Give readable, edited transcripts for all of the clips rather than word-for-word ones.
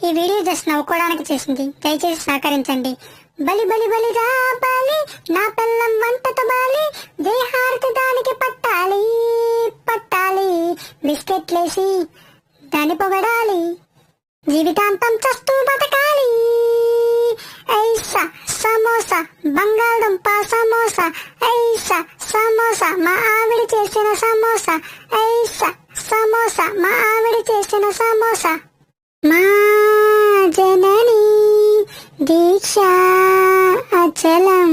ఈ video just నవ్వుకోవడానికి చేసింది, దయచేసి సహకరించండి. బలి బలి బలి రా బాలి, నా పిల్లం వంటతో బాలి, దేహార్తి దానికి పట్టాలి పట్టాలి, బిస్కెట్లేసి దాన్ని పొగడాలి, జీవితాంతం చస్తూ బతకాలి. ఐసా సమోసా, బంగాళదుంప సమోసా, ఐసా సమోసా, మా ఆవిడ చేసిన సమోసా, ఐసా సమోసా, మా ఆవిడ చేసిన సమోసా. మా జనని దీక్ష అచలం,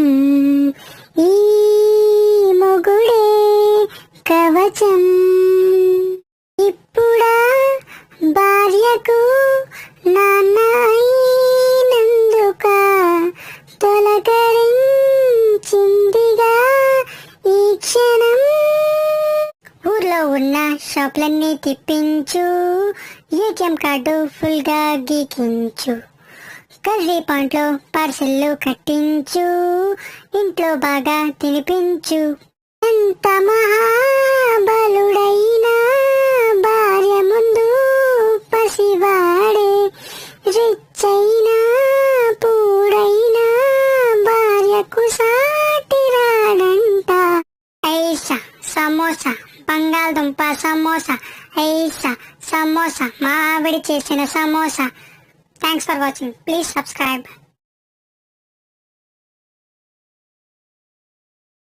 ఈ మొగుడే కవచం. ఇప్పుడా భార్యకు నాన్న అయినందుక తొలకరించిందిగా ఈ క్షణం. ఊర్లో ఉన్న షాపులన్నీ తిప్పించు, ఏటీఎం కార్డు ఫుల్ గా గీకించు, కర్రీ పాయింట్లో పార్సెల్లు కట్టించు, ఇంట్లో బాగా తినిపించు. ఎంత మహాబలుడైనా భార్య ముందు పసివాడే, రిచ్ అయినా పూడైనా భార్యకు సాటి రాడంట. ఐసా సమోసా, బంగాళదుంప సమోసా, ఐసా సమోసా, మా ఆవిడ చేసిన samosa. Thanks for watching. Please subscribe.